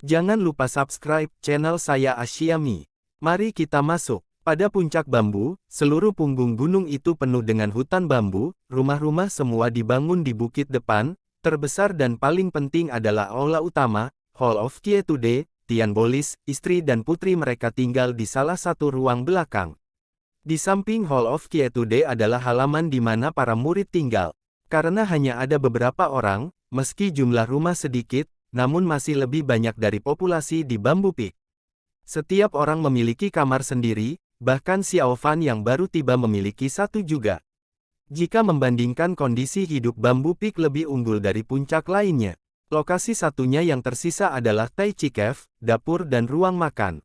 Jangan lupa subscribe channel saya Ashiami. Mari kita masuk. Pada puncak bambu, seluruh punggung gunung itu penuh dengan hutan bambu, rumah-rumah semua dibangun di bukit depan, terbesar dan paling penting adalah aula utama, Hall of Kyetude. Tian Bolis, istri dan putri mereka tinggal di salah satu ruang belakang. Di samping Hall of Kyetude adalah halaman di mana para murid tinggal. Karena hanya ada beberapa orang, meski jumlah rumah sedikit, namun masih lebih banyak dari populasi di Bambu Peak. Setiap orang memiliki kamar sendiri, bahkan Xiao Fan yang baru tiba memiliki satu juga. Jika membandingkan kondisi hidup Bambu Peak lebih unggul dari puncak lainnya. Lokasi satunya yang tersisa adalah Tai Chi Cave, dapur dan ruang makan.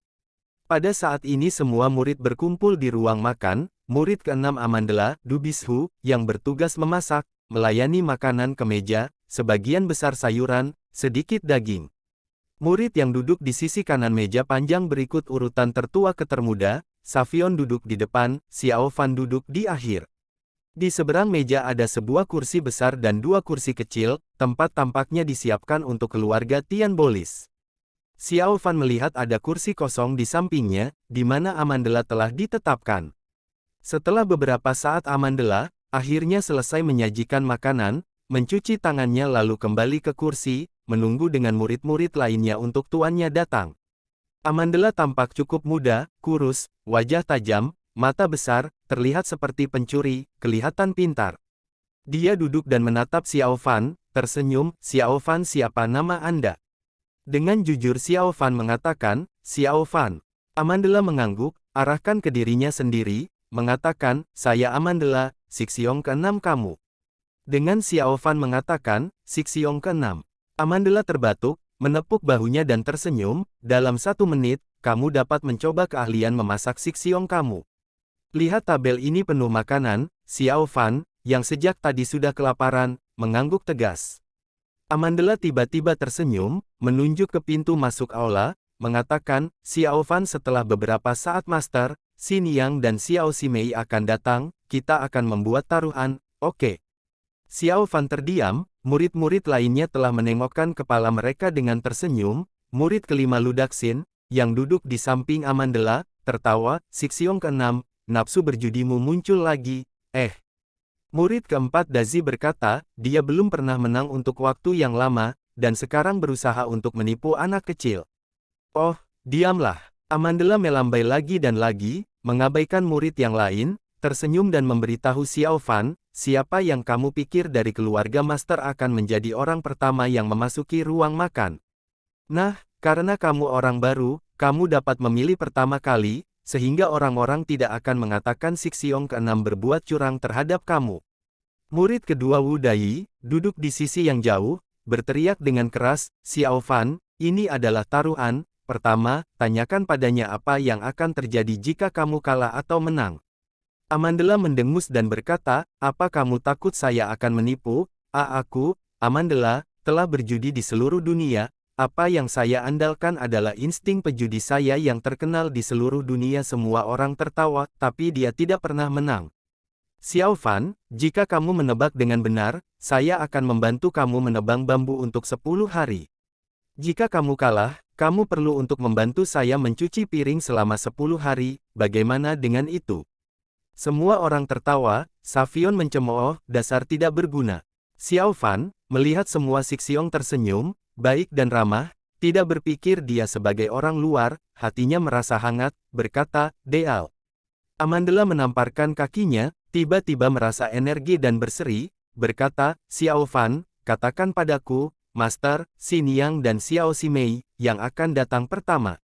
Pada saat ini semua murid berkumpul di ruang makan, murid ke-6 Amandla, Dubishu, yang bertugas memasak, melayani makanan ke meja, sebagian besar sayuran, sedikit daging. Murid yang duduk di sisi kanan meja panjang berikut urutan tertua ke termuda, Savion duduk di depan, Xiao Fan duduk di akhir. Di seberang meja ada sebuah kursi besar dan dua kursi kecil, tempat tampaknya disiapkan untuk keluarga Tian Bolis. Xiao Fan melihat ada kursi kosong di sampingnya, di mana Amandla telah ditetapkan. Setelah beberapa saat Amandla, akhirnya selesai menyajikan makanan, mencuci tangannya lalu kembali ke kursi, menunggu dengan murid-murid lainnya untuk tuannya datang. Amandla tampak cukup muda, kurus, wajah tajam, mata besar, terlihat seperti pencuri, kelihatan pintar. Dia duduk dan menatap Xiao Fan, tersenyum, "Xiao Fan, siapa nama Anda?" Dengan jujur Xiao Fan mengatakan, "Xiao Fan." Amandla mengangguk, arahkan ke dirinya sendiri, mengatakan, "Saya Amandla, Sixiong ke-6 kamu." Dengan Xiao Fan mengatakan, "Sixiong ke-6." Amandla terbatuk, menepuk bahunya dan tersenyum, "Dalam 1 menit, kamu dapat mencoba keahlian memasak Sixiong kamu." Lihat tabel ini penuh makanan, Xiao Fan, yang sejak tadi sudah kelaparan, mengangguk tegas. Amandla tiba-tiba tersenyum, menunjuk ke pintu masuk aula, mengatakan, "Xiao Fan, setelah beberapa saat Master, Xin Yang dan Xiao Ximei akan datang, kita akan membuat taruhan, oke?" Xiao Fan terdiam, murid-murid lainnya telah menengokkan kepala mereka dengan tersenyum, murid kelima Ludaxin, yang duduk di samping Amandla, tertawa, "Sixiong ke-6, nafsu berjudimu muncul lagi, Murid keempat Dazi berkata, dia belum pernah menang untuk waktu yang lama, dan sekarang berusaha untuk menipu anak kecil. Oh, diamlah. Amandla melambai lagi dan lagi, mengabaikan murid yang lain, tersenyum dan memberitahu Xiao Fan, "Siapa yang kamu pikir dari keluarga Master akan menjadi orang pertama yang memasuki ruang makan? Nah, karena kamu orang baru, kamu dapat memilih pertama kali, sehingga orang-orang tidak akan mengatakan Sixiong ke-6 berbuat curang terhadap kamu." Murid kedua Wu Dai, duduk di sisi yang jauh, berteriak dengan keras, "Xiao Fan, ini adalah taruhan. Pertama, tanyakan padanya apa yang akan terjadi jika kamu kalah atau menang." Amandla mendengus dan berkata, "Apa kamu takut saya akan menipu? Aku, Amandla, telah berjudi di seluruh dunia. Apa yang saya andalkan adalah insting pejudi saya yang terkenal di seluruh dunia." Semua orang tertawa, tapi dia tidak pernah menang. "Xiao Fan, jika kamu menebak dengan benar, saya akan membantu kamu menebang bambu untuk 10 hari. Jika kamu kalah, kamu perlu untuk membantu saya mencuci piring selama 10 hari, bagaimana dengan itu?" Semua orang tertawa, Savion mencemooh, "Dasar tidak berguna." Xiao Fan, melihat semua Sixiong tersenyum, baik dan ramah, tidak berpikir dia sebagai orang luar, hatinya merasa hangat, berkata, "Deal." Amandla menamparkan kakinya, tiba-tiba merasa energi dan berseri, berkata, "Xiao Fan, katakan padaku, Master, Xin Yang dan Xiao Ximei, yang akan datang pertama."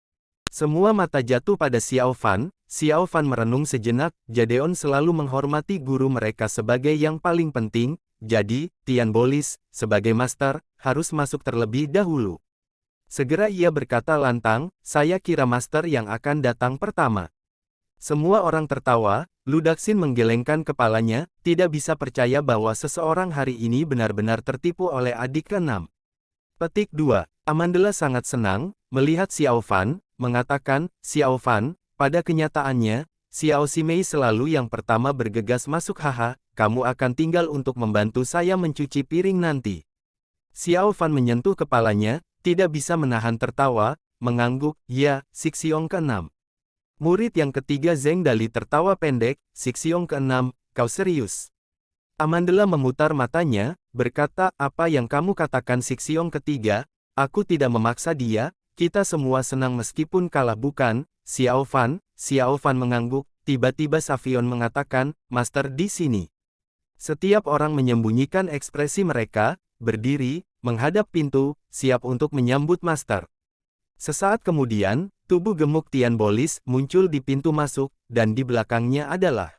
Semua mata jatuh pada Xiao Fan. Xiao Fan merenung sejenak, Jadeon selalu menghormati guru mereka sebagai yang paling penting, jadi, Tian Bolis, sebagai Master, harus masuk terlebih dahulu. Segera ia berkata lantang, "Saya kira Master yang akan datang pertama." Semua orang tertawa, Ludaxin menggelengkan kepalanya, tidak bisa percaya bahwa seseorang hari ini benar-benar tertipu oleh adik ke-6. Petik 2. Amandla sangat senang, melihat Xiao Fan, mengatakan, "Xiao Fan, pada kenyataannya, Xiao Ximei selalu yang pertama bergegas masuk. Haha, kamu akan tinggal untuk membantu saya mencuci piring nanti." Xiao Fan menyentuh kepalanya, tidak bisa menahan tertawa, mengangguk, ya, Sixiong ke-6. Murid yang ketiga Zheng Dali tertawa pendek, Sixiong ke-6, kau serius? Amandla memutar matanya, berkata, apa yang kamu katakan Sixiong ketiga, aku tidak memaksa dia, kita semua senang meskipun kalah bukan, Xiao Fan mengangguk, tiba-tiba Savion mengatakan, Master di sini. Setiap orang menyembunyikan ekspresi mereka, berdiri, menghadap pintu, siap untuk menyambut Master. Sesaat kemudian, tubuh gemuk Tian Bolis muncul di pintu masuk, dan di belakangnya adalah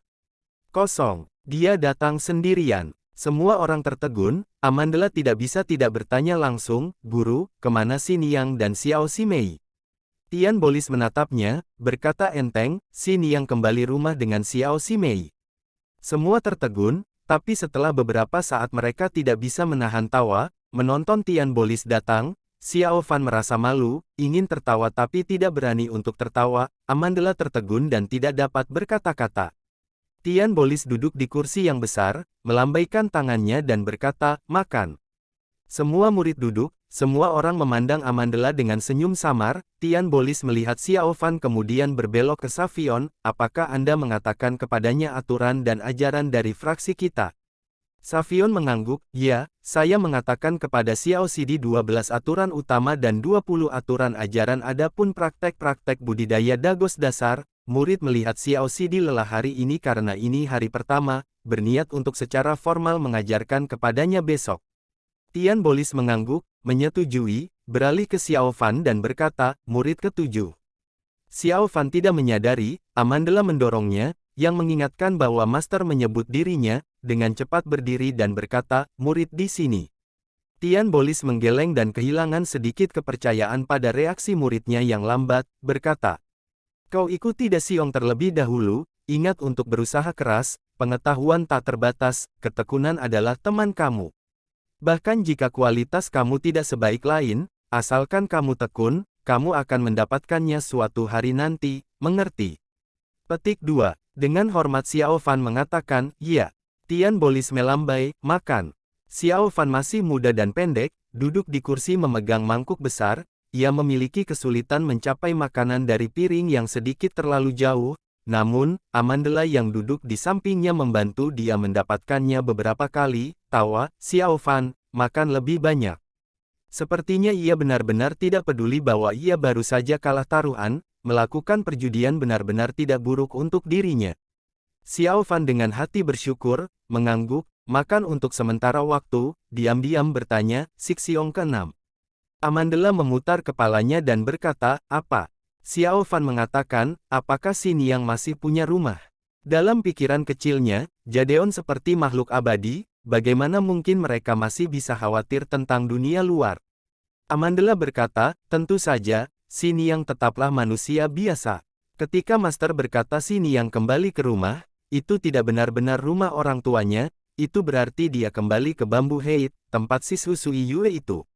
kosong. Dia datang sendirian. Semua orang tertegun, Amandla tidak bisa tidak bertanya langsung, Guru, kemana Xin Yang dan Xiao Ximei? Tian Bolis menatapnya, berkata enteng, Xin Yang kembali rumah dengan Xiao Ximei. Semua tertegun, tapi setelah beberapa saat mereka tidak bisa menahan tawa, menonton Tian Bolis datang, Xiao Fan merasa malu, ingin tertawa tapi tidak berani untuk tertawa, Amandla tertegun dan tidak dapat berkata-kata. Tian Bolis duduk di kursi yang besar, melambaikan tangannya dan berkata, makan. Semua murid duduk, semua orang memandang Amandla dengan senyum samar, Tian Bolis melihat Xiao Fan kemudian berbelok ke Savion, apakah Anda mengatakan kepadanya aturan dan ajaran dari fraksi kita? Savion mengangguk, ya, saya mengatakan kepada Xiao Sidi 12 aturan utama dan 20 aturan ajaran adapun praktek-praktek budidaya dagos dasar, murid melihat Xiao Sidi lelah hari ini karena ini hari pertama, berniat untuk secara formal mengajarkan kepadanya besok. Tian Bolis mengangguk, menyetujui, beralih ke Xiao Fan dan berkata, murid ke-7. Xiao Fan tidak menyadari, Amandla mendorongnya, yang mengingatkan bahwa Master menyebut dirinya, dengan cepat berdiri dan berkata, murid di sini. Tian Bolis menggeleng dan kehilangan sedikit kepercayaan pada reaksi muridnya yang lambat, berkata, kau ikuti Dasiong terlebih dahulu, ingat untuk berusaha keras, pengetahuan tak terbatas, ketekunan adalah teman kamu. Bahkan jika kualitas kamu tidak sebaik lain, asalkan kamu tekun, kamu akan mendapatkannya suatu hari nanti, mengerti? Petik 2. Dengan hormat Xiao Fan mengatakan, iya. Tian Bolis melambai, makan. Xiao Fan masih muda dan pendek, duduk di kursi memegang mangkuk besar, ia memiliki kesulitan mencapai makanan dari piring yang sedikit terlalu jauh, namun, Amandla yang duduk di sampingnya membantu dia mendapatkannya beberapa kali, tawa, Xiao Fan, makan lebih banyak. Sepertinya ia benar-benar tidak peduli bahwa ia baru saja kalah taruhan, melakukan perjudian benar-benar tidak buruk untuk dirinya. Xiao Fan dengan hati bersyukur, mengangguk, makan untuk sementara waktu, diam-diam bertanya, Sixiong ke-6. Amandla memutar kepalanya dan berkata, apa? Xiao Fan mengatakan, apakah Xin Yang masih punya rumah? Dalam pikiran kecilnya, Jadeon seperti makhluk abadi, bagaimana mungkin mereka masih bisa khawatir tentang dunia luar? Amandla berkata, tentu saja, Xin Yang tetaplah manusia biasa. Ketika Master berkata Xin Yang kembali ke rumah, itu tidak benar-benar rumah orang tuanya, itu berarti dia kembali ke Bambu Heit, tempat si Sui Yue itu.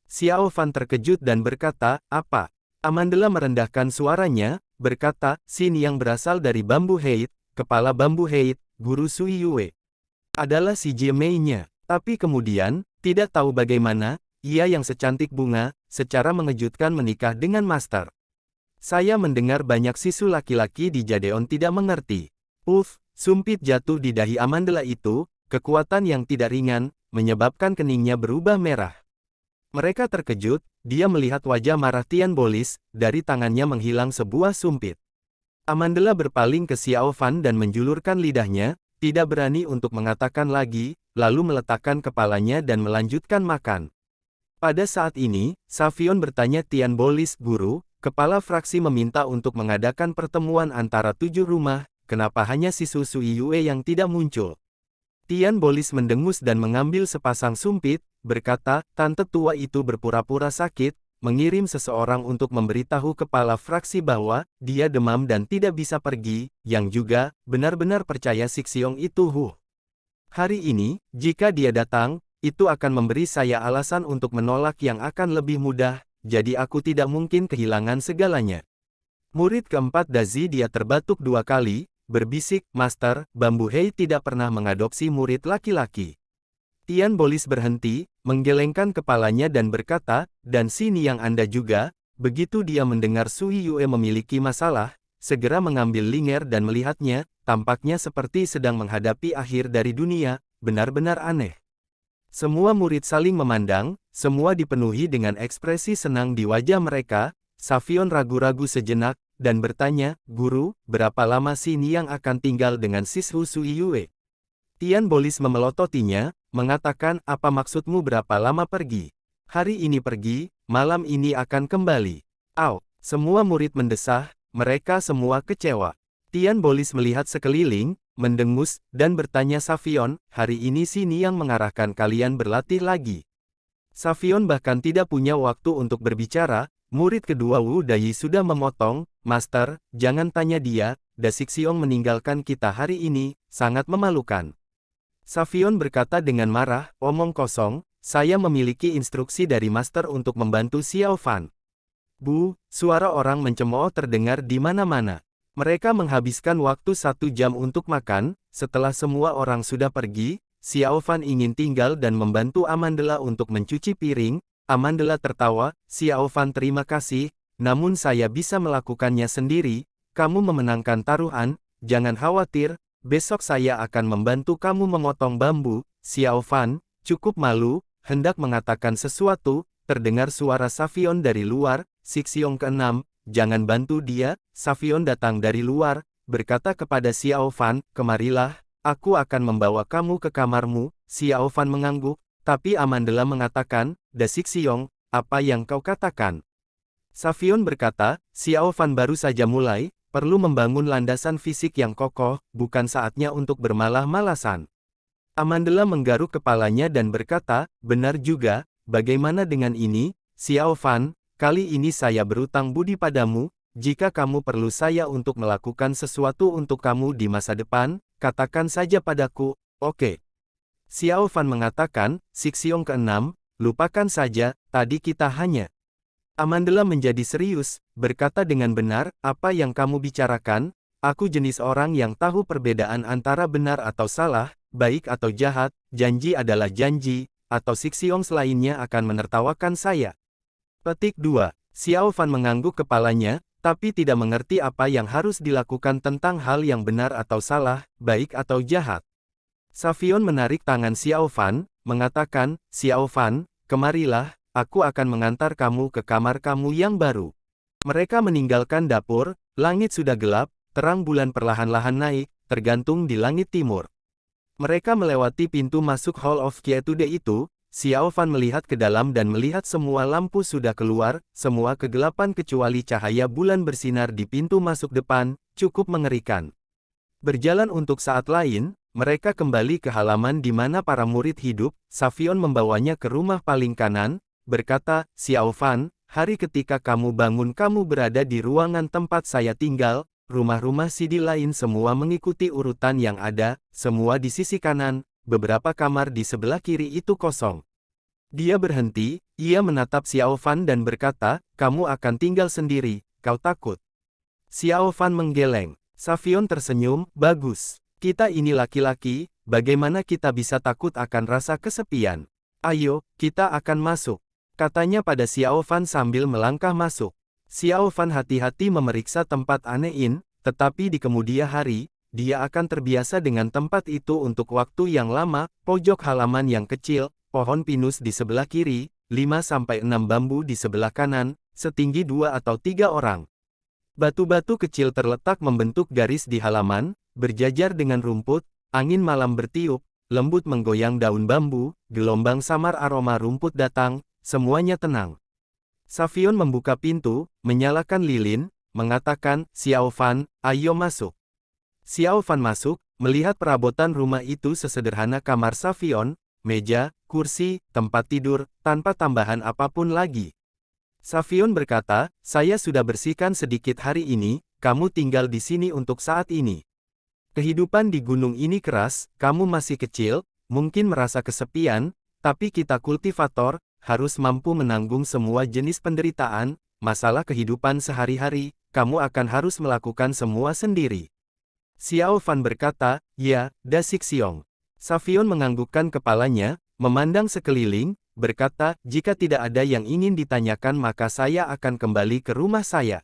Xiao Fan terkejut dan berkata, apa? Amandla merendahkan suaranya, berkata, Xin Yang berasal dari Bambu Heit, kepala Bambu Heit, guru Sui Yue. Adalah si Jie Mei-nya. Tapi kemudian, tidak tahu bagaimana, ia yang secantik bunga, secara mengejutkan menikah dengan Master. Saya mendengar banyak siswa laki-laki di Jadeon tidak mengerti. Sumpit jatuh di dahi Amandla itu, kekuatan yang tidak ringan, menyebabkan keningnya berubah merah. Mereka terkejut, dia melihat wajah marah Tian Bolis, dari tangannya menghilang sebuah sumpit. Amandla berpaling ke Xiao Fan dan menjulurkan lidahnya, tidak berani untuk mengatakan lagi, lalu meletakkan kepalanya dan melanjutkan makan. Pada saat ini, Savion bertanya Tian Bolis, guru, kepala fraksi meminta untuk mengadakan pertemuan antara 7 rumah, kenapa hanya si Sui Yue yang tidak muncul? Tian Bolis mendengus dan mengambil sepasang sumpit, berkata, tante tua itu berpura-pura sakit, mengirim seseorang untuk memberitahu kepala fraksi bahwa dia demam dan tidak bisa pergi, yang juga benar-benar percaya Sixiong itu. Hari ini, jika dia datang, itu akan memberi saya alasan untuk menolak yang akan lebih mudah, jadi aku tidak mungkin kehilangan segalanya. Murid keempat Dazi dia terbatuk 2 kali, berbisik, Master, Bambu Hei tidak pernah mengadopsi murid laki-laki. Tian Bolis berhenti, menggelengkan kepalanya dan berkata, dan sini yang Anda juga. Begitu dia mendengar Sui Yue memiliki masalah, segera mengambil Linger dan melihatnya, tampaknya seperti sedang menghadapi akhir dari dunia, benar-benar aneh. Semua murid saling memandang, semua dipenuhi dengan ekspresi senang di wajah mereka. Savion ragu-ragu sejenak, dan bertanya, Guru, berapa lama si Niang akan tinggal dengan siswa Sui Yue? Tian Bolis memelototinya, mengatakan, apa maksudmu berapa lama pergi? Hari ini pergi, malam ini akan kembali. Au, semua murid mendesah, mereka semua kecewa. Tian Bolis melihat sekeliling, mendengus, dan bertanya Savion, hari ini si Niang mengarahkan kalian berlatih lagi. Savion bahkan tidak punya waktu untuk berbicara, murid kedua Wu Dai sudah memotong, Master, jangan tanya dia, Da Sixiong meninggalkan kita hari ini, sangat memalukan. Savion berkata dengan marah, omong kosong, saya memiliki instruksi dari Master untuk membantu Xiao Fan. Bu, suara orang mencemooh terdengar di mana-mana. Mereka menghabiskan waktu 1 jam untuk makan, setelah semua orang sudah pergi, Xiao Fan ingin tinggal dan membantu Amandla untuk mencuci piring. Amandla tertawa, Xiao Fan terima kasih, namun saya bisa melakukannya sendiri, kamu memenangkan taruhan, jangan khawatir, besok saya akan membantu kamu memotong bambu. Xiao Fan, cukup malu, hendak mengatakan sesuatu, terdengar suara Savion dari luar, Sixiong ke-6, jangan bantu dia. Savion datang dari luar, berkata kepada Xiao Fan, kemarilah, aku akan membawa kamu ke kamarmu. Xiao Fan mengangguk, tapi Amandla mengatakan, Da Sixiong, apa yang kau katakan? Savion berkata, Xiao Fan baru saja mulai, perlu membangun landasan fisik yang kokoh, bukan saatnya untuk bermalah-malasan. Amandla menggaruk kepalanya dan berkata, benar juga, bagaimana dengan ini, Xiao Fan, kali ini saya berutang budi padamu, jika kamu perlu saya untuk melakukan sesuatu untuk kamu di masa depan, katakan saja padaku, oke. Xiao Fan mengatakan, Sixiong ke-6, lupakan saja, tadi kita hanya. Amandla menjadi serius, berkata dengan benar, apa yang kamu bicarakan, aku jenis orang yang tahu perbedaan antara benar atau salah, baik atau jahat, janji adalah janji, atau Sixiong selainnya akan menertawakan saya. Petik 2. Xiao Fan mengangguk kepalanya, tapi tidak mengerti apa yang harus dilakukan tentang hal yang benar atau salah, baik atau jahat. Savion menarik tangan Xiao Fan, mengatakan, Xiao Fan, kemarilah, aku akan mengantar kamu ke kamar kamu yang baru. Mereka meninggalkan dapur, langit sudah gelap, terang bulan perlahan-lahan naik, tergantung di langit timur. Mereka melewati pintu masuk Hall of Quietude itu, Xiao Fan melihat ke dalam dan melihat semua lampu sudah keluar, semua kegelapan kecuali cahaya bulan bersinar di pintu masuk depan, cukup mengerikan. Berjalan untuk saat lain, mereka kembali ke halaman di mana para murid hidup. Savion membawanya ke rumah paling kanan, berkata, Xiao Fan, hari ketika kamu bangun kamu berada di ruangan tempat saya tinggal. Rumah-rumah Sidi lain semua mengikuti urutan yang ada, semua di sisi kanan, beberapa kamar di sebelah kiri itu kosong. Dia berhenti, ia menatap Xiao Fan dan berkata, kamu akan tinggal sendiri, kau takut? Xiao Fan menggeleng. Savion tersenyum, bagus. Kita ini laki-laki, bagaimana kita bisa takut akan rasa kesepian? Ayo, kita akan masuk, katanya pada Xiao Fan sambil melangkah masuk. Xiao Fan hati-hati memeriksa tempat aneh, tetapi di kemudian hari, dia akan terbiasa dengan tempat itu untuk waktu yang lama. Pojok halaman yang kecil, pohon pinus di sebelah kiri, 5-6 bambu di sebelah kanan, setinggi 2 atau 3 orang. Batu-batu kecil terletak membentuk garis di halaman, berjajar dengan rumput, angin malam bertiup, lembut menggoyang daun bambu, gelombang samar aroma rumput datang, semuanya tenang. Savion membuka pintu, menyalakan lilin, mengatakan, Xiao Fan, ayo masuk. Xiao Fan masuk, melihat perabotan rumah itu sesederhana kamar Savion, meja, kursi, tempat tidur, tanpa tambahan apapun lagi. Savion berkata, saya sudah bersihkan sedikit hari ini, kamu tinggal di sini untuk saat ini. Kehidupan di gunung ini keras, kamu masih kecil, mungkin merasa kesepian, tapi kita kultivator, harus mampu menanggung semua jenis penderitaan, masalah kehidupan sehari-hari, kamu akan harus melakukan semua sendiri. Xiao Fan berkata, ya, Da Sixiong. Savion menganggukkan kepalanya, memandang sekeliling, berkata, "Jika tidak ada yang ingin ditanyakan maka saya akan kembali ke rumah saya.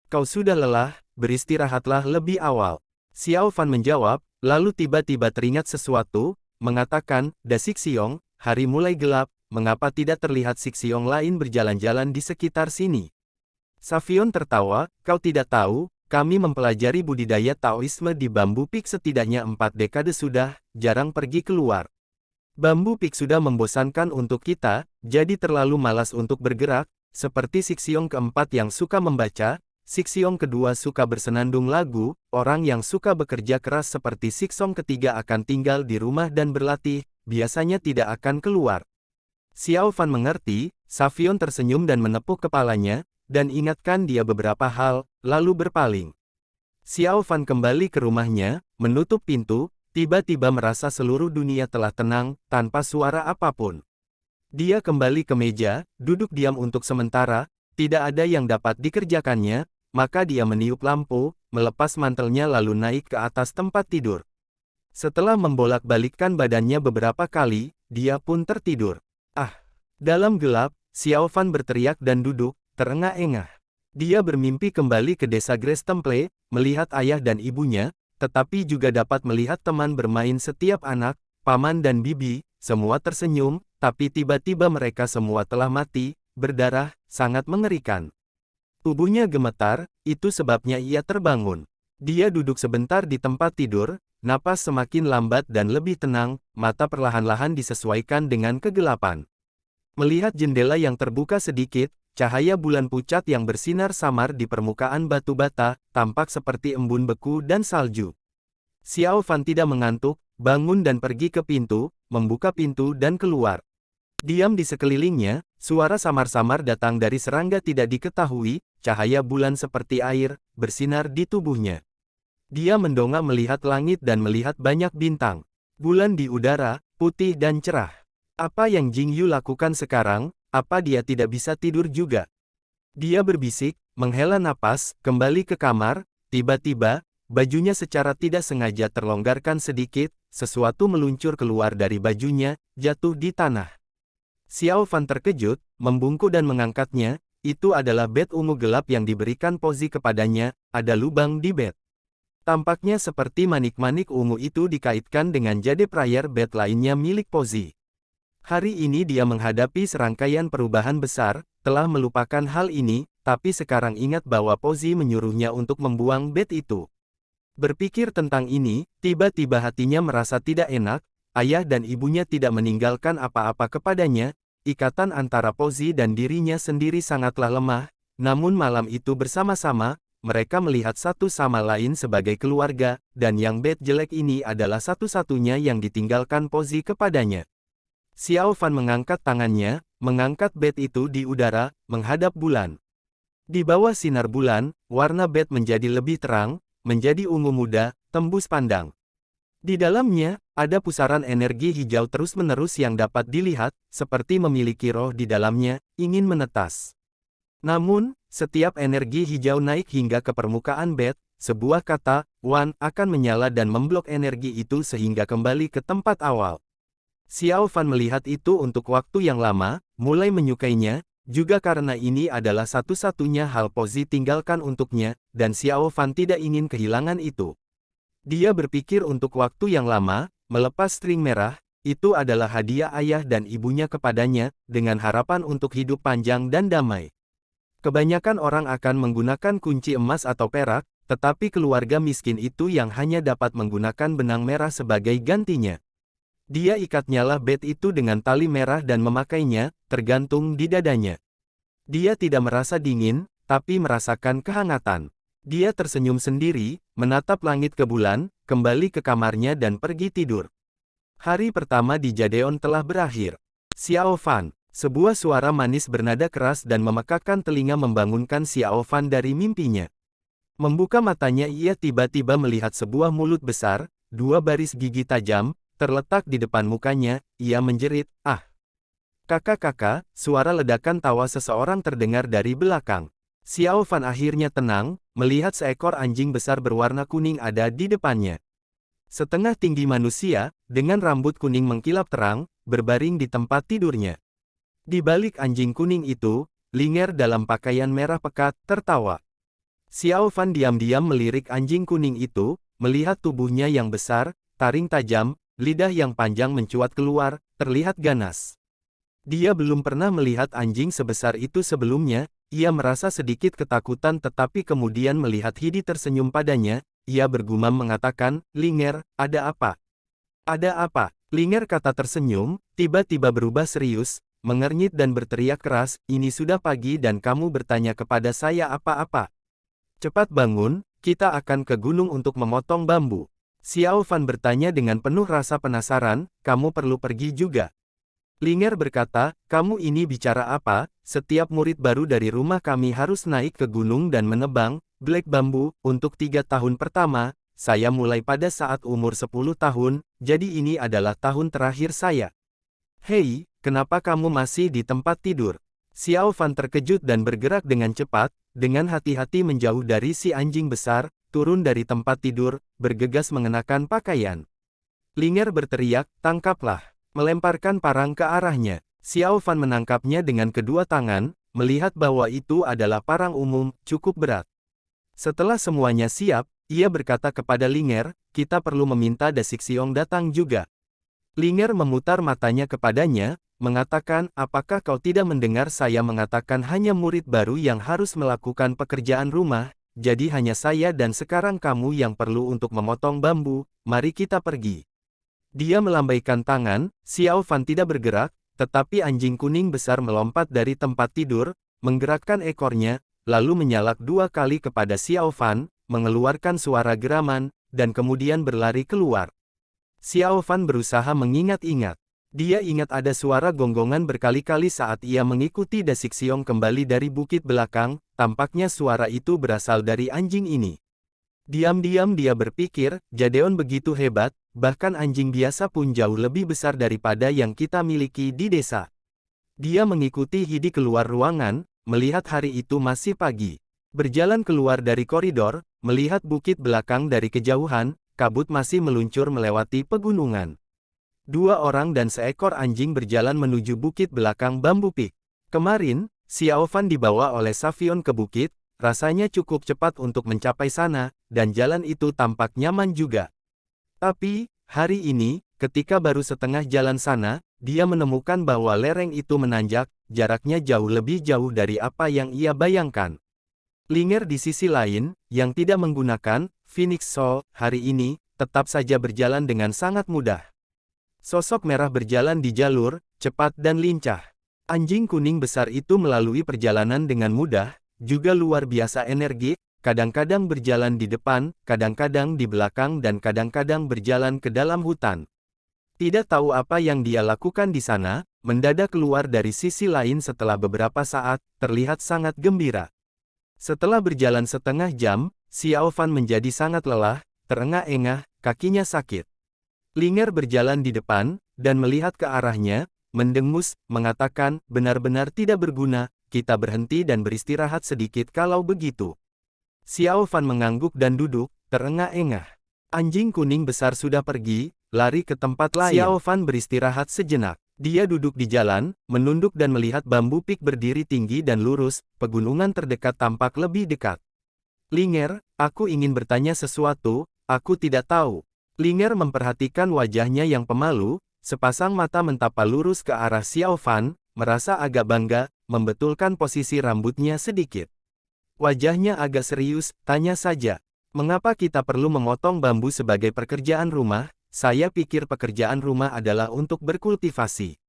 Kau sudah lelah, beristirahatlah lebih awal." Xiao Fan menjawab, lalu tiba-tiba teringat sesuatu, mengatakan, "Da Sixiong, hari mulai gelap, mengapa tidak terlihat Sixiong lain berjalan-jalan di sekitar sini?" Savion tertawa, "Kau tidak tahu, kami mempelajari budidaya Taoisme di Bambu Peak setidaknya 4 dekade sudah, jarang pergi keluar. Bambu Peak sudah membosankan untuk kita, jadi terlalu malas untuk bergerak, seperti Sixiong keempat yang suka membaca, Sixiong kedua suka bersenandung lagu, orang yang suka bekerja keras seperti Sixiong ketiga akan tinggal di rumah dan berlatih, biasanya tidak akan keluar." Xiao Fan mengerti, Savion tersenyum dan menepuk kepalanya, dan ingatkan dia beberapa hal, lalu berpaling. Xiao Fan kembali ke rumahnya, menutup pintu, tiba-tiba merasa seluruh dunia telah tenang, tanpa suara apapun. Dia kembali ke meja, duduk diam untuk sementara, tidak ada yang dapat dikerjakannya, maka dia meniup lampu, melepas mantelnya lalu naik ke atas tempat tidur. Setelah membolak-balikkan badannya beberapa kali, dia pun tertidur. Ah! Dalam gelap, Xiao Fan berteriak dan duduk, terengah-engah. Dia bermimpi kembali ke desa Grace Temple, melihat ayah dan ibunya, tetapi juga dapat melihat teman bermain setiap anak, paman dan bibi, semua tersenyum, tapi tiba-tiba mereka semua telah mati, berdarah, sangat mengerikan. Tubuhnya gemetar, itu sebabnya ia terbangun. Dia duduk sebentar di tempat tidur, napas semakin lambat dan lebih tenang, mata perlahan-lahan disesuaikan dengan kegelapan. Melihat jendela yang terbuka sedikit, cahaya bulan pucat yang bersinar samar di permukaan batu bata, tampak seperti embun beku dan salju. Xiao Fan tidak mengantuk, bangun dan pergi ke pintu, membuka pintu dan keluar. Diam di sekelilingnya, suara samar-samar datang dari serangga tidak diketahui, cahaya bulan seperti air, bersinar di tubuhnya. Dia mendongak melihat langit dan melihat banyak bintang. Bulan di udara, putih dan cerah. Apa yang Jingyu lakukan sekarang? Apa dia tidak bisa tidur juga? Dia berbisik, menghela napas, kembali ke kamar, tiba-tiba, bajunya secara tidak sengaja terlonggarkan sedikit, sesuatu meluncur keluar dari bajunya, jatuh di tanah. Xiao Fan terkejut, membungkuk dan mengangkatnya, itu adalah bed ungu gelap yang diberikan Pozi kepadanya, ada lubang di bed. Tampaknya seperti manik-manik ungu itu dikaitkan dengan jade prayer bed lainnya milik Pozi. Hari ini dia menghadapi serangkaian perubahan besar, telah melupakan hal ini, tapi sekarang ingat bahwa Pozi menyuruhnya untuk membuang bed itu. Berpikir tentang ini, tiba-tiba hatinya merasa tidak enak, ayah dan ibunya tidak meninggalkan apa-apa kepadanya, ikatan antara Pozi dan dirinya sendiri sangatlah lemah, namun malam itu bersama-sama, mereka melihat satu sama lain sebagai keluarga, dan yang bed jelek ini adalah satu-satunya yang ditinggalkan Pozi kepadanya. Xiao Fan mengangkat tangannya, mengangkat bed itu di udara, menghadap bulan. Di bawah sinar bulan, warna bed menjadi lebih terang, menjadi ungu muda, tembus pandang. Di dalamnya, ada pusaran energi hijau terus-menerus yang dapat dilihat, seperti memiliki roh di dalamnya, ingin menetas. Namun, setiap energi hijau naik hingga ke permukaan bed, sebuah kata, Wan, akan menyala dan memblok energi itu sehingga kembali ke tempat awal. Xiao Fan melihat itu untuk waktu yang lama, mulai menyukainya, juga karena ini adalah satu-satunya hal Pozi tinggalkan untuknya, dan Xiao Fan tidak ingin kehilangan itu. Dia berpikir untuk waktu yang lama, melepas string merah, itu adalah hadiah ayah dan ibunya kepadanya, dengan harapan untuk hidup panjang dan damai. Kebanyakan orang akan menggunakan kunci emas atau perak, tetapi keluarga miskin itu yang hanya dapat menggunakan benang merah sebagai gantinya. Dia ikatnyalah bed itu dengan tali merah dan memakainya, tergantung di dadanya. Dia tidak merasa dingin, tapi merasakan kehangatan. Dia tersenyum sendiri, menatap langit ke bulan, kembali ke kamarnya dan pergi tidur. Hari pertama di Jadeon telah berakhir. Xiao Fan, sebuah suara manis bernada keras dan memekakkan telinga membangunkan Xiao Fan dari mimpinya. Membuka matanya ia tiba-tiba melihat sebuah mulut besar, dua baris gigi tajam, terletak di depan mukanya, ia menjerit, "Ah! Kakak-kakak!" Suara ledakan tawa seseorang terdengar dari belakang. Xiao Fan akhirnya tenang, melihat seekor anjing besar berwarna kuning ada di depannya. Setengah tinggi manusia, dengan rambut kuning mengkilap terang, berbaring di tempat tidurnya. Di balik anjing kuning itu, Linger dalam pakaian merah pekat, tertawa. Xiao Fan diam-diam melirik anjing kuning itu, melihat tubuhnya yang besar, taring tajam, lidah yang panjang mencuat keluar, terlihat ganas. Dia belum pernah melihat anjing sebesar itu sebelumnya, ia merasa sedikit ketakutan tetapi kemudian melihat Hidi tersenyum padanya, ia bergumam mengatakan, "Linger, ada apa? Ada apa?" Linger kata tersenyum, tiba-tiba berubah serius, mengernyit dan berteriak keras, "Ini sudah pagi dan kamu bertanya kepada saya apa-apa? Cepat bangun, kita akan ke gunung untuk memotong bambu." Xiao Fan bertanya dengan penuh rasa penasaran, "Kamu perlu pergi juga?" Linger berkata, "Kamu ini bicara apa? Setiap murid baru dari rumah kami harus naik ke gunung dan menebang, black bambu, untuk 3 tahun pertama. Saya mulai pada saat umur 10 tahun, jadi ini adalah tahun terakhir saya." "Hei, kenapa kamu masih di tempat tidur?" Xiao Fan terkejut dan bergerak dengan cepat, dengan hati-hati menjauh dari si anjing besar, turun dari tempat tidur, bergegas mengenakan pakaian. Linger berteriak, "Tangkaplah!" Melemparkan parang ke arahnya. Xiao Fan menangkapnya dengan kedua tangan, melihat bahwa itu adalah parang umum, cukup berat. Setelah semuanya siap, ia berkata kepada Linger, "Kita perlu meminta Da Sixiong datang juga." Linger memutar matanya kepadanya, mengatakan, "Apakah kau tidak mendengar saya mengatakan hanya murid baru yang harus melakukan pekerjaan rumah, jadi hanya saya dan sekarang kamu yang perlu untuk memotong bambu, mari kita pergi." Dia melambaikan tangan, Xiao Fan tidak bergerak, tetapi anjing kuning besar melompat dari tempat tidur, menggerakkan ekornya, lalu menyalak 2 kali kepada Xiao Fan, mengeluarkan suara geraman, dan kemudian berlari keluar. Xiao Fan berusaha mengingat-ingat. Dia ingat ada suara gonggongan berkali-kali saat ia mengikuti Da Sixiong kembali dari bukit belakang, tampaknya suara itu berasal dari anjing ini. Diam-diam dia berpikir, Jadeon begitu hebat, bahkan anjing biasa pun jauh lebih besar daripada yang kita miliki di desa. Dia mengikuti Hidi keluar ruangan, melihat hari itu masih pagi. Berjalan keluar dari koridor, melihat bukit belakang dari kejauhan, kabut masih meluncur melewati pegunungan. 2 orang dan seekor anjing berjalan menuju bukit belakang Bambu Peak. Kemarin, Xiao Fan dibawa oleh Savion ke bukit, rasanya cukup cepat untuk mencapai sana, dan jalan itu tampak nyaman juga. Tapi, hari ini, ketika baru setengah jalan sana, dia menemukan bahwa lereng itu menanjak, jaraknya jauh lebih jauh dari apa yang ia bayangkan. Linger di sisi lain, yang tidak menggunakan Phoenix Soul hari ini, tetap saja berjalan dengan sangat mudah. Sosok merah berjalan di jalur, cepat dan lincah. Anjing kuning besar itu melalui perjalanan dengan mudah, juga luar biasa energik, kadang-kadang berjalan di depan, kadang-kadang di belakang dan kadang-kadang berjalan ke dalam hutan. Tidak tahu apa yang dia lakukan di sana, mendadak keluar dari sisi lain setelah beberapa saat, terlihat sangat gembira. Setelah berjalan setengah jam, Xiao Fan menjadi sangat lelah, terengah-engah, kakinya sakit. Linger berjalan di depan, dan melihat ke arahnya, mendengus, mengatakan, "Benar-benar tidak berguna, kita berhenti dan beristirahat sedikit kalau begitu." Xiao Fan mengangguk dan duduk, terengah-engah. Anjing kuning besar sudah pergi, lari ke tempat lain. Xiao Fan beristirahat sejenak. Dia duduk di jalan, menunduk dan melihat Bambu Peak berdiri tinggi dan lurus, pegunungan terdekat tampak lebih dekat. "Linger, aku ingin bertanya sesuatu, aku tidak tahu." Linger memperhatikan wajahnya yang pemalu, sepasang mata mentapa lurus ke arah Xiao Fan, merasa agak bangga, membetulkan posisi rambutnya sedikit. Wajahnya agak serius, tanya saja, "Mengapa kita perlu memotong bambu sebagai pekerjaan rumah? Saya pikir pekerjaan rumah adalah untuk berkultivasi."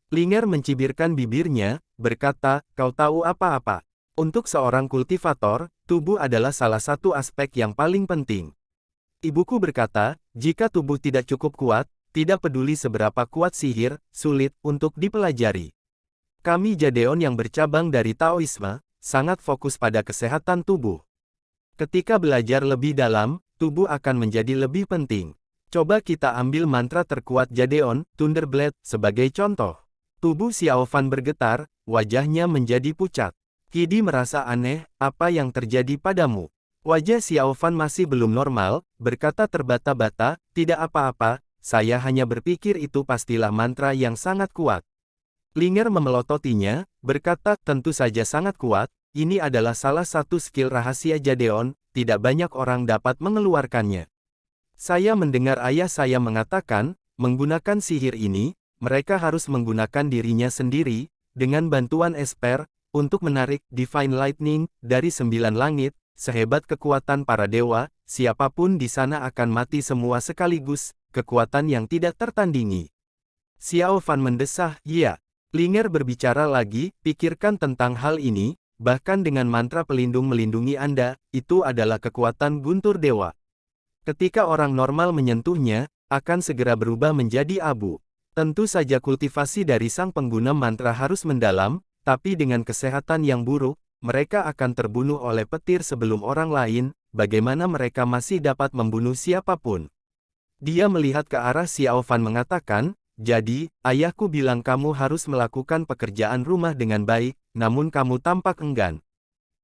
Linger mencibirkan bibirnya, berkata, "Kau tahu apa-apa? Untuk seorang kultivator, tubuh adalah salah satu aspek yang paling penting. Ibuku berkata, jika tubuh tidak cukup kuat, tidak peduli seberapa kuat sihir, sulit untuk dipelajari. Kami Jadeon yang bercabang dari Taoisme, sangat fokus pada kesehatan tubuh. Ketika belajar lebih dalam, tubuh akan menjadi lebih penting. Coba kita ambil mantra terkuat Jadeon, Thunderblade, sebagai contoh." Tubuh Xiao Fan bergetar, wajahnya menjadi pucat. Hidi merasa aneh, "Apa yang terjadi padamu?" Wajah Xiao Fan masih belum normal, berkata terbata-bata, "Tidak apa-apa, saya hanya berpikir itu pastilah mantra yang sangat kuat." Linger memelototinya, berkata, tentu saja sangat kuat, ini adalah salah satu skill rahasia Jadeon, tidak banyak orang dapat mengeluarkannya. Saya mendengar ayah saya mengatakan, menggunakan sihir ini, mereka harus menggunakan dirinya sendiri, dengan bantuan Esper, untuk menarik Divine Lightning dari 9 langit, sehebat kekuatan para dewa, siapapun di sana akan mati semua sekaligus, kekuatan yang tidak tertandingi. Xiao Fan mendesah, ya. Linger berbicara lagi, pikirkan tentang hal ini, bahkan dengan mantra pelindung melindungi Anda, itu adalah kekuatan guntur dewa. Ketika orang normal menyentuhnya, akan segera berubah menjadi abu. Tentu saja kultivasi dari sang pengguna mantra harus mendalam, tapi dengan kesehatan yang buruk, mereka akan terbunuh oleh petir sebelum orang lain, bagaimana mereka masih dapat membunuh siapapun. Dia melihat ke arah Xiao Fan mengatakan, jadi, ayahku bilang kamu harus melakukan pekerjaan rumah dengan baik, namun kamu tampak enggan.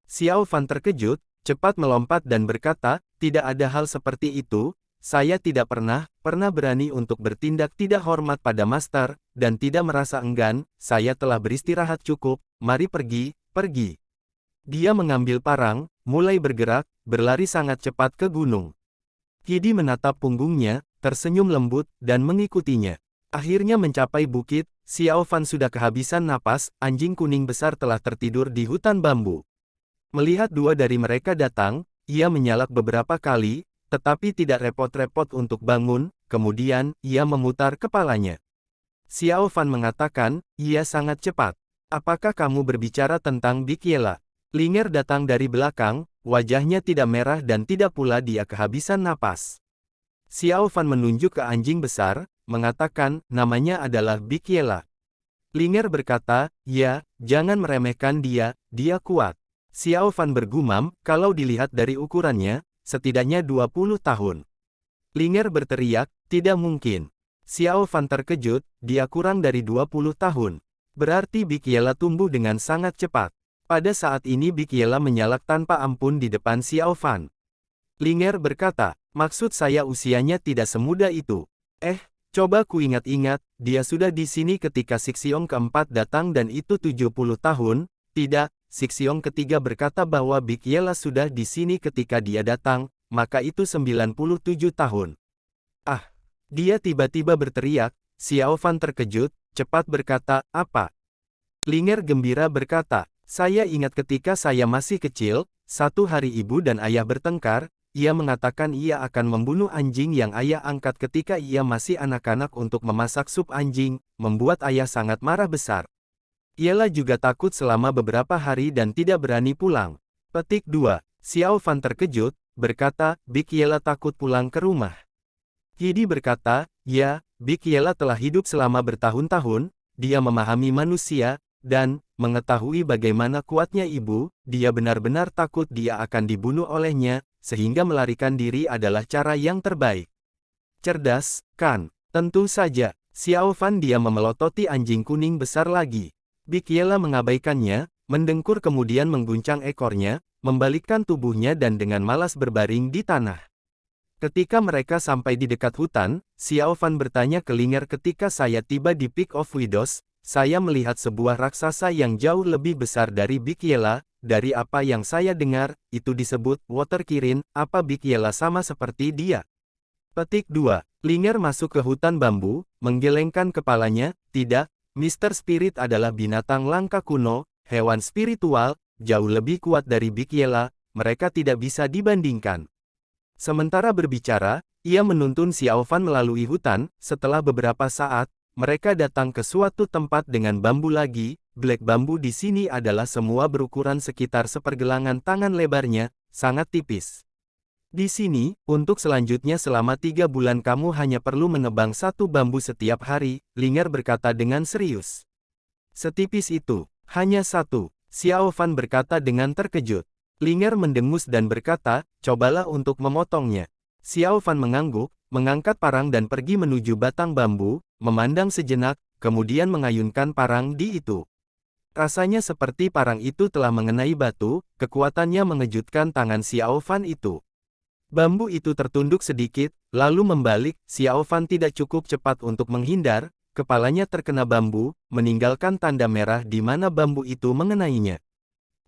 Xiao Fan terkejut, cepat melompat dan berkata, tidak ada hal seperti itu, saya tidak pernah berani untuk bertindak tidak hormat pada master, dan tidak merasa enggan, saya telah beristirahat cukup, mari pergi. Dia mengambil parang, mulai bergerak, berlari sangat cepat ke gunung. Kidi menatap punggungnya, tersenyum lembut, dan mengikutinya. Akhirnya mencapai bukit, Xiao Fan sudah kehabisan napas, anjing kuning besar telah tertidur di hutan bambu. Melihat dua dari mereka datang, ia menyalak beberapa kali, tetapi tidak repot-repot untuk bangun, kemudian, ia memutar kepalanya. Xiao Fan mengatakan, ia sangat cepat. Apakah kamu berbicara tentang Big Yela? Linger datang dari belakang, wajahnya tidak merah dan tidak pula dia kehabisan napas. Xiao Fan menunjuk ke anjing besar, mengatakan, namanya adalah Big Yela. Linger berkata, ya, jangan meremehkan dia, dia kuat. Xiao Fan bergumam, kalau dilihat dari ukurannya, setidaknya 20 tahun. Linger berteriak, tidak mungkin. Xiao Fan terkejut, dia kurang dari 20 tahun. Berarti Big Yela tumbuh dengan sangat cepat. Pada saat ini Big Yela menyalak tanpa ampun di depan Xiao Fan. Linger berkata, maksud saya usianya tidak semuda itu. Coba ku ingat-ingat, dia sudah di sini ketika Sixiong keempat datang dan itu 70 tahun, tidak, Sixiong ketiga berkata bahwa Big Yela sudah di sini ketika dia datang, maka itu 97 tahun. Dia tiba-tiba berteriak, Xiao Fan terkejut, cepat berkata, apa? Linger gembira berkata, saya ingat ketika saya masih kecil, satu hari ibu dan ayah bertengkar, ia mengatakan ia akan membunuh anjing yang ayah angkat ketika ia masih anak-anak untuk memasak sup anjing, membuat ayah sangat marah besar. Ialah juga takut selama beberapa hari dan tidak berani pulang. Petik 2. Xiao Fan terkejut, berkata, Big Yela takut pulang ke rumah. Kidi berkata, ya, Big Yela telah hidup selama bertahun-tahun, dia memahami manusia, dan, mengetahui bagaimana kuatnya ibu, dia benar-benar takut dia akan dibunuh olehnya, sehingga melarikan diri adalah cara yang terbaik. Cerdas, kan? Tentu saja. Xiao Fan dia memelototi anjing kuning besar lagi. Big Yela mengabaikannya, mendengkur kemudian mengguncang ekornya, membalikkan tubuhnya dan dengan malas berbaring di tanah. Ketika mereka sampai di dekat hutan, Xiao Fan bertanya ke Linger ketika saya tiba di Peak of Widows, saya melihat sebuah raksasa yang jauh lebih besar dari Big Yela. Dari apa yang saya dengar, itu disebut Water Kirin, apa Big Yela sama seperti dia? Petik 2. Linger masuk ke hutan bambu, menggelengkan kepalanya, tidak, Mr. Spirit adalah binatang langka kuno, hewan spiritual, jauh lebih kuat dari Big Yela, mereka tidak bisa dibandingkan. Sementara berbicara, ia menuntun Xiao Fan melalui hutan, setelah beberapa saat, mereka datang ke suatu tempat dengan bambu lagi. Black bambu di sini adalah semua berukuran sekitar sepergelangan tangan lebarnya, sangat tipis. Di sini, untuk selanjutnya selama 3 bulan kamu hanya perlu menebang satu bambu setiap hari, Linger berkata dengan serius. Setipis itu, hanya satu, Xiao Fan berkata dengan terkejut. Linger mendengus dan berkata, cobalah untuk memotongnya. Xiao Fan mengangguk, mengangkat parang dan pergi menuju batang bambu, memandang sejenak, kemudian mengayunkan parang di itu. Rasanya seperti parang itu telah mengenai batu, kekuatannya mengejutkan tangan Xiao Fan itu. Bambu itu tertunduk sedikit, lalu membalik, Xiao Fan tidak cukup cepat untuk menghindar, kepalanya terkena bambu, meninggalkan tanda merah di mana bambu itu mengenainya.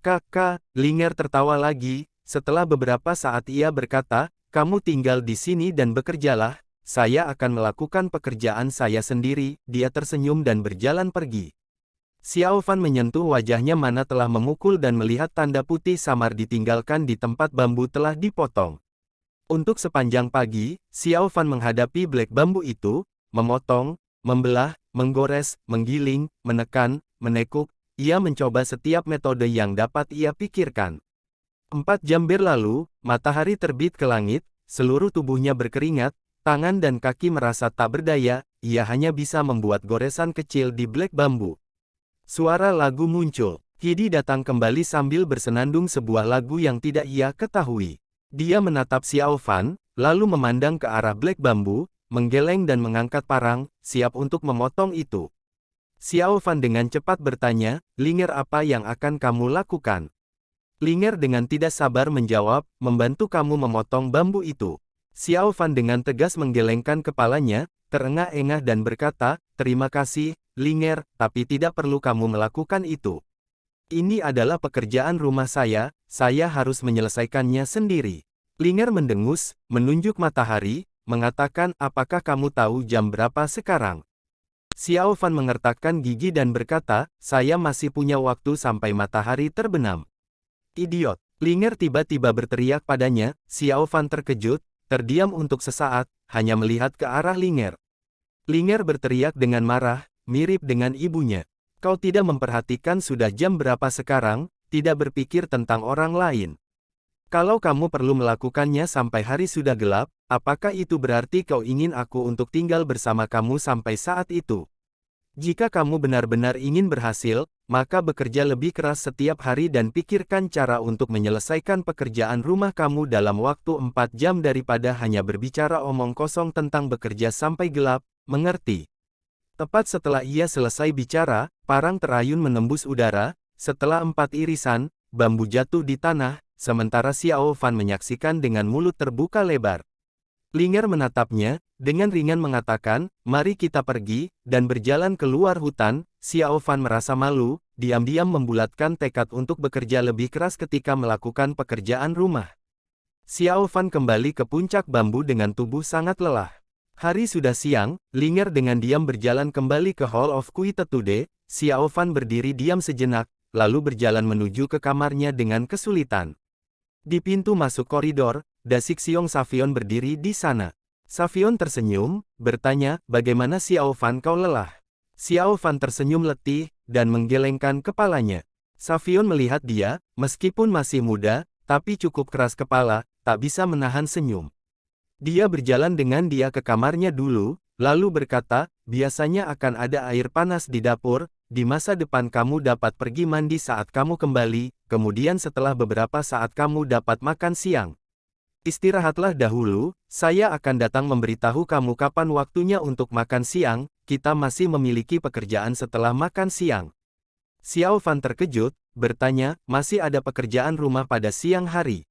Kakak, Linger tertawa lagi. Setelah beberapa saat ia berkata, kamu tinggal di sini dan bekerjalah, saya akan melakukan pekerjaan saya sendiri. Dia tersenyum dan berjalan pergi. Xiao Fan menyentuh wajahnya mana telah memukul dan melihat tanda putih samar ditinggalkan di tempat bambu telah dipotong. Untuk sepanjang pagi, Xiao Fan menghadapi black bambu itu, memotong, membelah, menggores, menggiling, menekan, menekuk. Ia mencoba setiap metode yang dapat ia pikirkan. 4 jam berlalu, matahari terbit ke langit, seluruh tubuhnya berkeringat, tangan dan kaki merasa tak berdaya, ia hanya bisa membuat goresan kecil di black bambu. Suara lagu muncul. Hidi datang kembali sambil bersenandung sebuah lagu yang tidak ia ketahui. Dia menatap Xiao Fan, lalu memandang ke arah black bambu, menggeleng dan mengangkat parang, siap untuk memotong itu. Xiao Fan dengan cepat bertanya, Linger apa yang akan kamu lakukan? Linger dengan tidak sabar menjawab, membantu kamu memotong bambu itu. Xiao Fan dengan tegas menggelengkan kepalanya, terengah-engah dan berkata, terima kasih, Linger, tapi tidak perlu kamu melakukan itu. Ini adalah pekerjaan rumah saya harus menyelesaikannya sendiri. Linger mendengus, menunjuk matahari, mengatakan, apakah kamu tahu jam berapa sekarang? Xiao Fan mengertakkan gigi dan berkata, saya masih punya waktu sampai matahari terbenam. Idiot! Linger tiba-tiba berteriak padanya. Xiao Fan terkejut, terdiam untuk sesaat, hanya melihat ke arah Linger. Linger berteriak dengan marah, mirip dengan ibunya. Kau tidak memperhatikan sudah jam berapa sekarang, tidak berpikir tentang orang lain. Kalau kamu perlu melakukannya sampai hari sudah gelap, apakah itu berarti kau ingin aku untuk tinggal bersama kamu sampai saat itu? Jika kamu benar-benar ingin berhasil, maka bekerja lebih keras setiap hari dan pikirkan cara untuk menyelesaikan pekerjaan rumah kamu dalam waktu 4 jam daripada hanya berbicara omong kosong tentang bekerja sampai gelap, mengerti? Tepat setelah ia selesai bicara, parang terayun menembus udara, setelah 4 irisan, bambu jatuh di tanah, sementara Xiao Fan menyaksikan dengan mulut terbuka lebar. Linger menatapnya, dengan ringan mengatakan, mari kita pergi, dan berjalan keluar hutan. Xiao Fan merasa malu, diam-diam membulatkan tekad untuk bekerja lebih keras ketika melakukan pekerjaan rumah. Xiao Fan kembali ke puncak bambu dengan tubuh sangat lelah. Hari sudah siang, Linger dengan diam berjalan kembali ke Hall of Kuitetude. Xiao Fan berdiri diam sejenak, lalu berjalan menuju ke kamarnya dengan kesulitan. Di pintu masuk koridor, Da Sixiong Savion berdiri di sana. Savion tersenyum, bertanya, bagaimana Xiao Fan kau lelah? Xiao Fan tersenyum letih, dan menggelengkan kepalanya. Savion melihat dia, meskipun masih muda, tapi cukup keras kepala, tak bisa menahan senyum. Dia berjalan dengan dia ke kamarnya dulu, lalu berkata, biasanya akan ada air panas di dapur, di masa depan kamu dapat pergi mandi saat kamu kembali, kemudian setelah beberapa saat kamu dapat makan siang. Istirahatlah dahulu, saya akan datang memberitahu kamu kapan waktunya untuk makan siang, kita masih memiliki pekerjaan setelah makan siang. Xiao Fan terkejut, bertanya, masih ada pekerjaan rumah pada siang hari?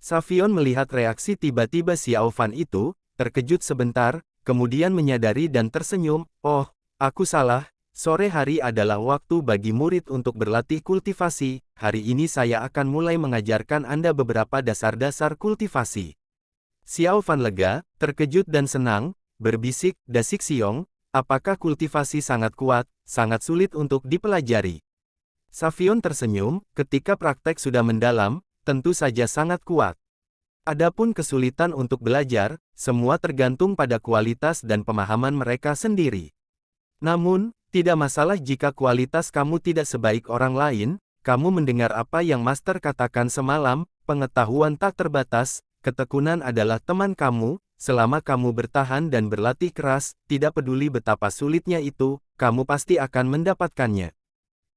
Savion melihat reaksi tiba-tiba Xiao Fan itu, terkejut sebentar, kemudian menyadari dan tersenyum, oh, aku salah. Sore hari adalah waktu bagi murid untuk berlatih kultivasi. Hari ini saya akan mulai mengajarkan Anda beberapa dasar-dasar kultivasi. Xiao Fan lega, terkejut dan senang, berbisik, Da Sixiong, apakah kultivasi sangat kuat, sangat sulit untuk dipelajari? Savion tersenyum, ketika praktek sudah mendalam, tentu saja sangat kuat. Adapun kesulitan untuk belajar, semua tergantung pada kualitas dan pemahaman mereka sendiri. Namun, tidak masalah jika kualitas kamu tidak sebaik orang lain. Kamu mendengar apa yang Master katakan semalam, pengetahuan tak terbatas, ketekunan adalah teman kamu, selama kamu bertahan dan berlatih keras, tidak peduli betapa sulitnya itu, kamu pasti akan mendapatkannya.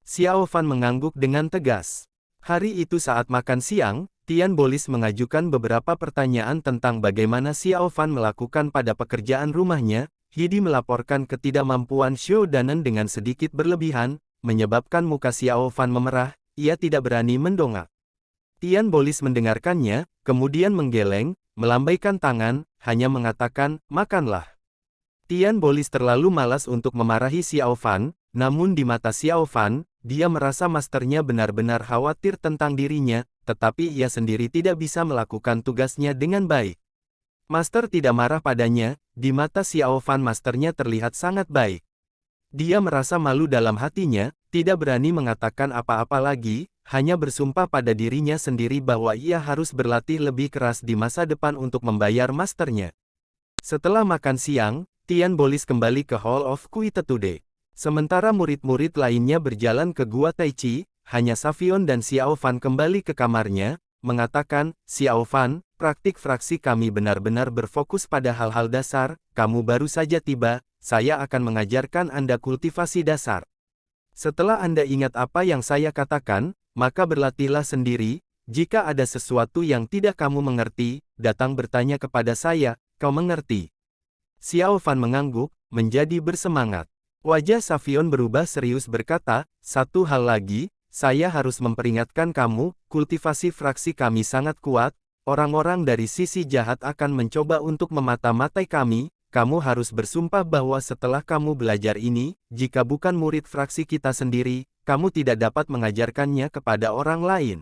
Xiao Fan mengangguk dengan tegas. Hari itu saat makan siang, Tian Bolis mengajukan beberapa pertanyaan tentang bagaimana Xiao Fan melakukan pada pekerjaan rumahnya. Hidi melaporkan ketidakmampuan Xiao Danen dengan sedikit berlebihan, menyebabkan muka Xiao Fan memerah, ia tidak berani mendongak. Tian Bolis mendengarkannya, kemudian menggeleng, melambaikan tangan, hanya mengatakan, makanlah. Tian Bolis terlalu malas untuk memarahi Xiao Fan, namun di mata Xiao Fan, dia merasa masternya benar-benar khawatir tentang dirinya, tetapi ia sendiri tidak bisa melakukan tugasnya dengan baik. Master tidak marah padanya, di mata Xiao Fan masternya terlihat sangat baik. Dia merasa malu dalam hatinya, tidak berani mengatakan apa-apa lagi, hanya bersumpah pada dirinya sendiri bahwa ia harus berlatih lebih keras di masa depan untuk membayar masternya. Setelah makan siang, Tian Bolis kembali ke Hall of Kuitetude. Sementara murid-murid lainnya berjalan ke Gua Taichi, hanya Savion dan Xiao Fan kembali ke kamarnya, mengatakan, Xiao Fan, praktik fraksi kami benar-benar berfokus pada hal-hal dasar, kamu baru saja tiba, saya akan mengajarkan Anda kultivasi dasar. Setelah Anda ingat apa yang saya katakan, maka berlatihlah sendiri, jika ada sesuatu yang tidak kamu mengerti, datang bertanya kepada saya, kau mengerti. Xiao Fan mengangguk, menjadi bersemangat. Wajah Savion berubah serius berkata, satu hal lagi, saya harus memperingatkan kamu, kultivasi fraksi kami sangat kuat, orang-orang dari sisi jahat akan mencoba untuk memata-matai kami, kamu harus bersumpah bahwa setelah kamu belajar ini, jika bukan murid fraksi kita sendiri, kamu tidak dapat mengajarkannya kepada orang lain.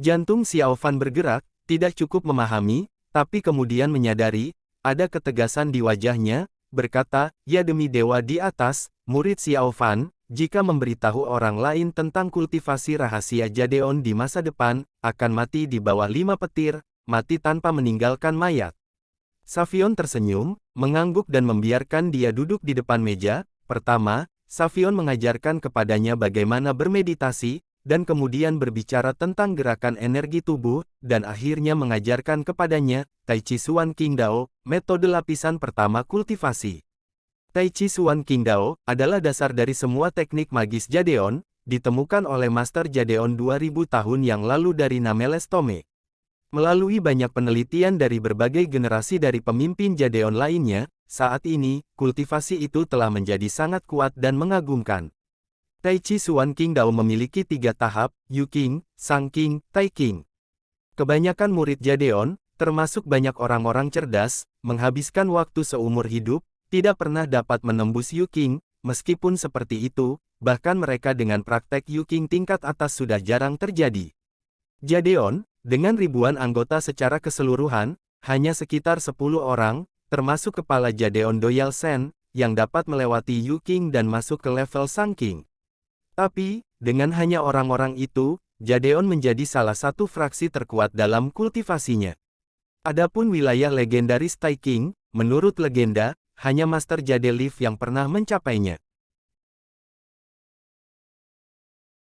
Jantung Xiao Fan bergerak, tidak cukup memahami, tapi kemudian menyadari, ada ketegasan di wajahnya, berkata, ya demi dewa di atas, murid Xiao Fan, jika memberitahu orang lain tentang kultivasi rahasia Jadeon di masa depan, akan mati di bawah 5 petir, mati tanpa meninggalkan mayat. Savion tersenyum, mengangguk dan membiarkan dia duduk di depan meja. Pertama, Savion mengajarkan kepadanya bagaimana bermeditasi, dan kemudian berbicara tentang gerakan energi tubuh, dan akhirnya mengajarkan kepadanya, Tai Chi Suan King Dao, metode lapisan pertama kultivasi. Tai Chi Suan King Dao adalah dasar dari semua teknik magis Jadeon, ditemukan oleh Master Jadeon 2000 tahun yang lalu dari Nameles Tome. Melalui banyak penelitian dari berbagai generasi dari pemimpin Jadeon lainnya, saat ini, kultivasi itu telah menjadi sangat kuat dan mengagumkan. Tai Chi Suan King Dao memiliki 3 tahap, Yu King, Sang King, Tai King. Kebanyakan murid Jadeon, termasuk banyak orang-orang cerdas, menghabiskan waktu seumur hidup, tidak pernah dapat menembus Yu King, meskipun seperti itu, bahkan mereka dengan praktek Yu King tingkat atas sudah jarang terjadi. Jadeon, dengan ribuan anggota secara keseluruhan, hanya sekitar 10 orang, termasuk kepala Jadeon Doyal Sen, yang dapat melewati Yu King dan masuk ke level Sang King. Tapi, dengan hanya orang-orang itu, Jadeon menjadi salah satu fraksi terkuat dalam kultivasinya. Adapun wilayah legendaris Tai King, menurut legenda, hanya Master Jade Leaf yang pernah mencapainya.